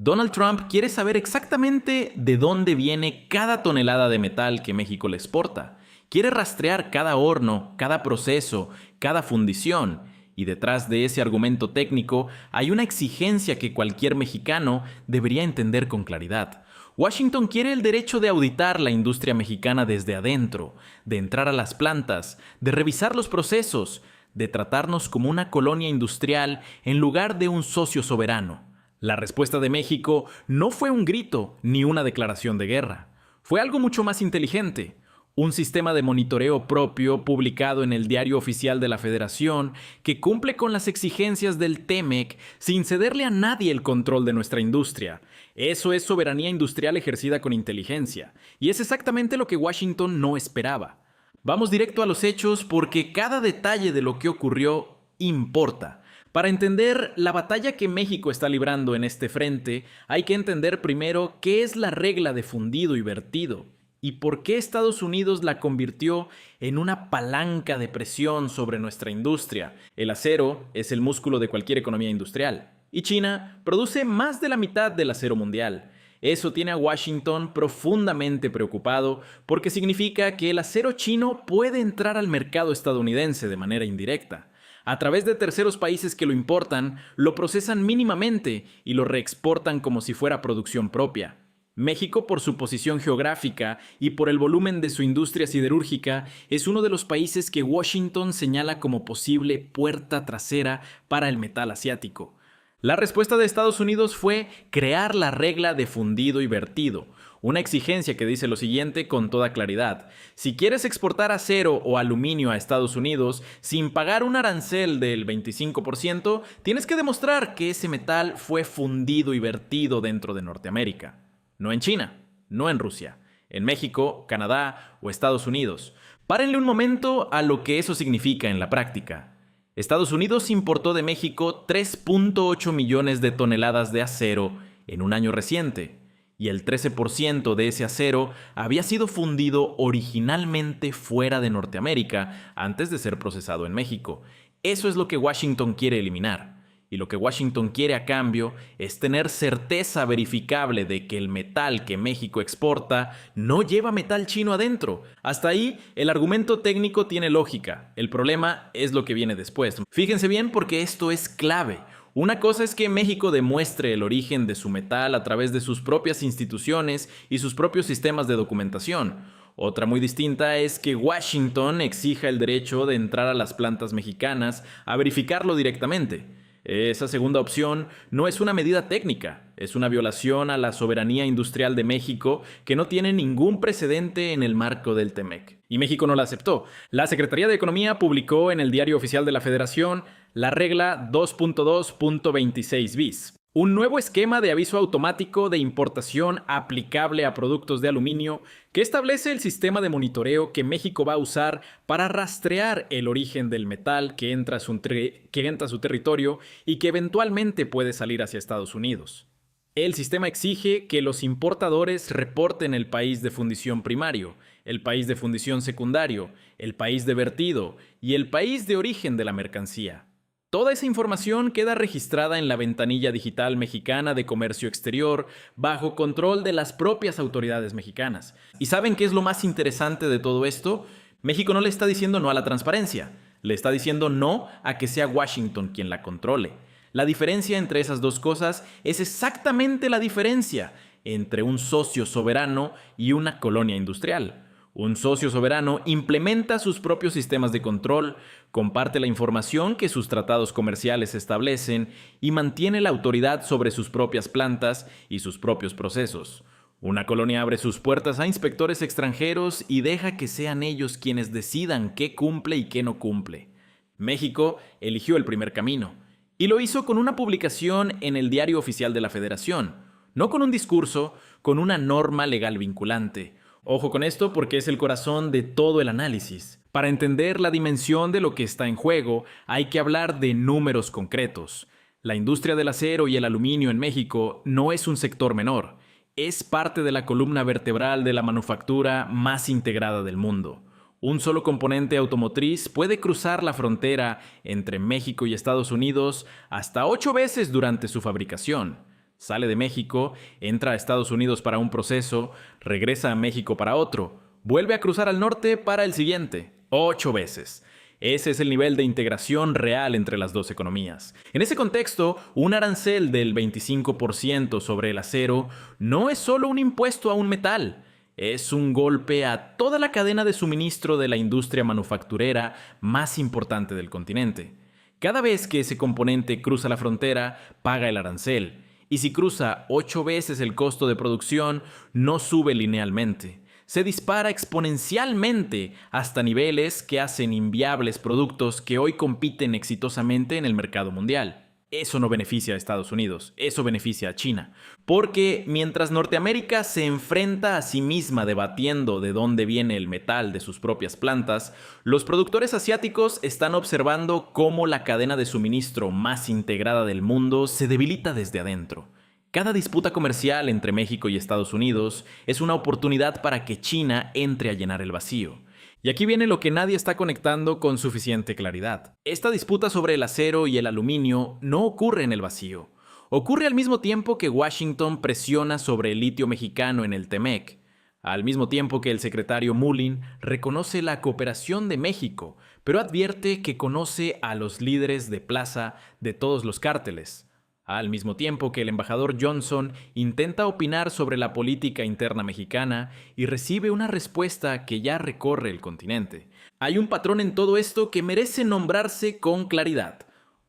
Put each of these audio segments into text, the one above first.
Donald Trump quiere saber exactamente de dónde viene cada tonelada de metal que México le exporta. Quiere rastrear cada horno, cada proceso, cada fundición. Y detrás de ese argumento técnico hay una exigencia que cualquier mexicano debería entender con claridad. Washington quiere el derecho de auditar la industria mexicana desde adentro, de entrar a las plantas, de revisar los procesos, de tratarnos como una colonia industrial en lugar de un socio soberano. La respuesta de México no fue un grito ni una declaración de guerra. Fue algo mucho más inteligente. Un sistema de monitoreo propio publicado en el Diario Oficial de la Federación que cumple con las exigencias del TEMEC sin cederle a nadie el control de nuestra industria. Eso es soberanía industrial ejercida con inteligencia. Y es exactamente lo que Washington no esperaba. Vamos directo a los hechos porque cada detalle de lo que ocurrió importa. Para entender la batalla que México está librando en este frente, hay que entender primero qué es la regla de fundido y vertido y por qué Estados Unidos la convirtió en una palanca de presión sobre nuestra industria. El acero es el músculo de cualquier economía industrial y China produce más de la mitad del acero mundial. Eso tiene a Washington profundamente preocupado porque significa que el acero chino puede entrar al mercado estadounidense de manera indirecta. A través de terceros países que lo importan, lo procesan mínimamente y lo reexportan como si fuera producción propia. México, por su posición geográfica y por el volumen de su industria siderúrgica, es uno de los países que Washington señala como posible puerta trasera para el metal asiático. La respuesta de Estados Unidos fue crear la regla de fundido y vertido, una exigencia que dice lo siguiente con toda claridad. Si quieres exportar acero o aluminio a Estados Unidos sin pagar un arancel del 25%, tienes que demostrar que ese metal fue fundido y vertido dentro de Norteamérica. No en China, no en Rusia, en México, Canadá o Estados Unidos. Párenle un momento a lo que eso significa en la práctica. Estados Unidos importó de México 3.8 millones de toneladas de acero en un año reciente, y el 13% de ese acero había sido fundido originalmente fuera de Norteamérica antes de ser procesado en México. Eso es lo que Washington quiere eliminar. Y lo que Washington quiere a cambio es tener certeza verificable de que el metal que México exporta no lleva metal chino adentro. Hasta ahí, el argumento técnico tiene lógica. El problema es lo que viene después. Fíjense bien porque esto es clave. Una cosa es que México demuestre el origen de su metal a través de sus propias instituciones y sus propios sistemas de documentación. Otra muy distinta es que Washington exija el derecho de entrar a las plantas mexicanas a verificarlo directamente. Esa segunda opción no es una medida técnica, es una violación a la soberanía industrial de México que no tiene ningún precedente en el marco del TEMEC. Y México no la aceptó. La Secretaría de Economía publicó en el Diario Oficial de la Federación la regla 2.2.26 bis. Un nuevo esquema de aviso automático de importación aplicable a productos de aluminio que establece el sistema de monitoreo que México va a usar para rastrear el origen del metal que entra a su territorio y que eventualmente puede salir hacia Estados Unidos. El sistema exige que los importadores reporten el país de fundición primario, el país de fundición secundario, el país de vertido y el país de origen de la mercancía. Toda esa información queda registrada en la ventanilla digital mexicana de comercio exterior bajo control de las propias autoridades mexicanas. ¿Y saben qué es lo más interesante de todo esto? México no le está diciendo no a la transparencia, le está diciendo no a que sea Washington quien la controle. La diferencia entre esas dos cosas es exactamente la diferencia entre un socio soberano y una colonia industrial. Un socio soberano implementa sus propios sistemas de control, comparte la información que sus tratados comerciales establecen y mantiene la autoridad sobre sus propias plantas y sus propios procesos. Una colonia abre sus puertas a inspectores extranjeros y deja que sean ellos quienes decidan qué cumple y qué no cumple. México eligió el primer camino y lo hizo con una publicación en el Diario Oficial de la Federación, no con un discurso, con una norma legal vinculante. Ojo con esto porque es el corazón de todo el análisis. Para entender la dimensión de lo que está en juego, hay que hablar de números concretos. La industria del acero y el aluminio en México no es un sector menor. Es parte de la columna vertebral de la manufactura más integrada del mundo. Un solo componente automotriz puede cruzar la frontera entre México y Estados Unidos hasta 8 veces durante su fabricación. Sale de México, entra a Estados Unidos para un proceso, regresa a México para otro, vuelve a cruzar al norte para el siguiente, 8 veces. Ese es el nivel de integración real entre las dos economías. En ese contexto, un arancel del 25% sobre el acero no es solo un impuesto a un metal, es un golpe a toda la cadena de suministro de la industria manufacturera más importante del continente. Cada vez que ese componente cruza la frontera, paga el arancel. Y si cruza 8 veces el costo de producción, no sube linealmente. Se dispara exponencialmente hasta niveles que hacen inviables productos que hoy compiten exitosamente en el mercado mundial. Eso no beneficia a Estados Unidos, eso beneficia a China. Porque mientras Norteamérica se enfrenta a sí misma debatiendo de dónde viene el metal de sus propias plantas, los productores asiáticos están observando cómo la cadena de suministro más integrada del mundo se debilita desde adentro. Cada disputa comercial entre México y Estados Unidos es una oportunidad para que China entre a llenar el vacío. Y aquí viene lo que nadie está conectando con suficiente claridad. Esta disputa sobre el acero y el aluminio no ocurre en el vacío. Ocurre al mismo tiempo que Washington presiona sobre el litio mexicano en el TEMEC, al mismo tiempo que el secretario Mullin reconoce la cooperación de México, pero advierte que conoce a los líderes de plaza de todos los cárteles. Al mismo tiempo que el embajador Johnson intenta opinar sobre la política interna mexicana y recibe una respuesta que ya recorre el continente. Hay un patrón en todo esto que merece nombrarse con claridad.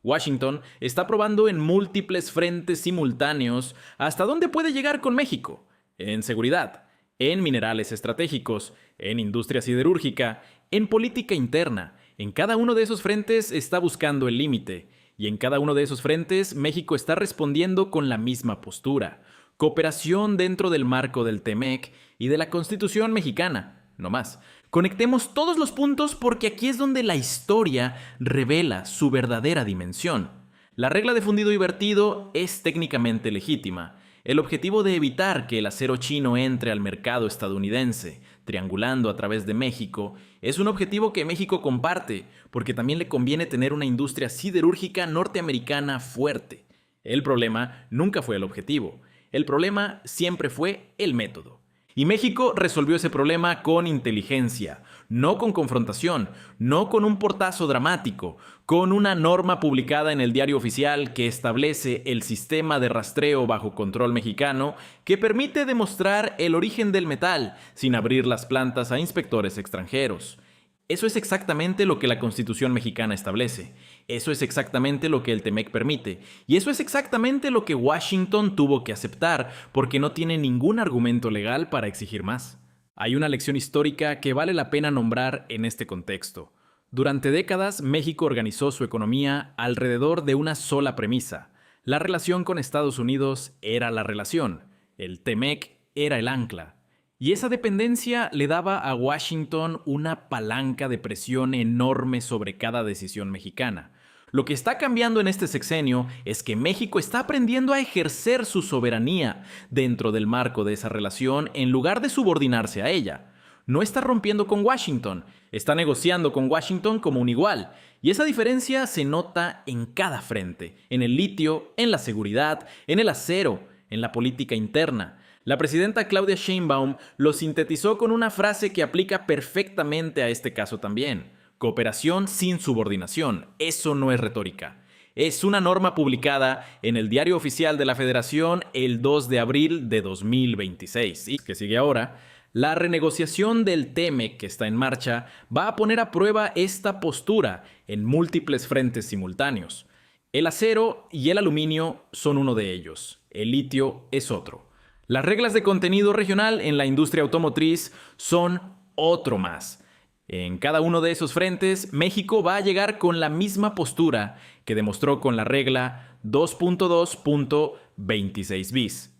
Washington está probando en múltiples frentes simultáneos hasta dónde puede llegar con México. En seguridad, en minerales estratégicos, en industria siderúrgica, en política interna. En cada uno de esos frentes está buscando el límite. Y en cada uno de esos frentes, México está respondiendo con la misma postura. Cooperación dentro del marco del TEMEC y de la Constitución mexicana, no más. Conectemos todos los puntos porque aquí es donde la historia revela su verdadera dimensión. La regla de fundido y vertido es técnicamente legítima. El objetivo de evitar que el acero chino entre al mercado estadounidense, triangulando a través de México, es un objetivo que México comparte, porque también le conviene tener una industria siderúrgica norteamericana fuerte. El problema nunca fue el objetivo. El problema siempre fue el método. Y México resolvió ese problema con inteligencia, no con confrontación, no con un portazo dramático, con una norma publicada en el Diario Oficial que establece el sistema de rastreo bajo control mexicano que permite demostrar el origen del metal sin abrir las plantas a inspectores extranjeros. Eso es exactamente lo que la Constitución mexicana establece. Eso es exactamente lo que el TEMEC permite. Y eso es exactamente lo que Washington tuvo que aceptar, porque no tiene ningún argumento legal para exigir más. Hay una lección histórica que vale la pena nombrar en este contexto. Durante décadas, México organizó su economía alrededor de una sola premisa. La relación con Estados Unidos era la relación. El TEMEC era el ancla. Y esa dependencia le daba a Washington una palanca de presión enorme sobre cada decisión mexicana. Lo que está cambiando en este sexenio es que México está aprendiendo a ejercer su soberanía dentro del marco de esa relación en lugar de subordinarse a ella. No está rompiendo con Washington, está negociando con Washington como un igual. Y esa diferencia se nota en cada frente, en el litio, en la seguridad, en el acero, en la política interna. La presidenta Claudia Sheinbaum lo sintetizó con una frase que aplica perfectamente a este caso también. Cooperación sin subordinación. Eso no es retórica. Es una norma publicada en el Diario Oficial de la Federación el 2 de abril de 2026. Y que sigue ahora. La renegociación del TEMEC que está en marcha va a poner a prueba esta postura en múltiples frentes simultáneos. El acero y el aluminio son uno de ellos. El litio es otro. Las reglas de contenido regional en la industria automotriz son otro más. En cada uno de esos frentes, México va a llegar con la misma postura que demostró con la regla 2.2.26 bis.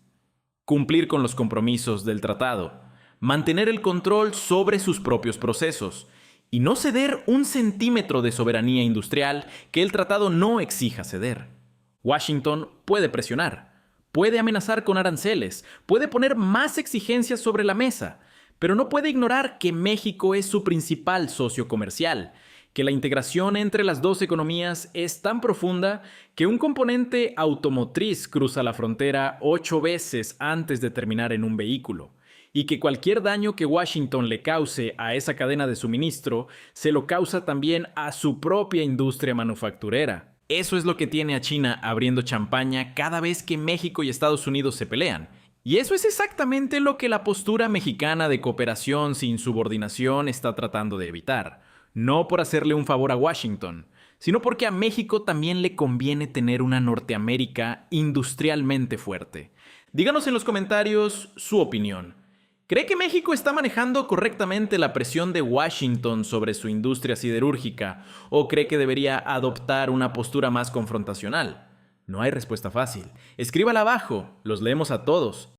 Cumplir con los compromisos del tratado, mantener el control sobre sus propios procesos y no ceder un centímetro de soberanía industrial que el tratado no exija ceder. Washington puede presionar. Puede amenazar con aranceles, puede poner más exigencias sobre la mesa, pero no puede ignorar que México es su principal socio comercial. que la integración entre las dos economías es tan profunda que un componente automotriz cruza la frontera 8 veces antes de terminar en un vehículo, y que cualquier daño que Washington le cause a esa cadena de suministro se lo causa también a su propia industria manufacturera. Eso es lo que tiene a China abriendo champaña cada vez que México y Estados Unidos se pelean. Y eso es exactamente lo que la postura mexicana de cooperación sin subordinación está tratando de evitar. No por hacerle un favor a Washington, sino porque a México también le conviene tener una Norteamérica industrialmente fuerte. Díganos en los comentarios su opinión. ¿Cree que México está manejando correctamente la presión de Washington sobre su industria siderúrgica o cree que debería adoptar una postura más confrontacional? No hay respuesta fácil. Escríbala abajo, los leemos a todos.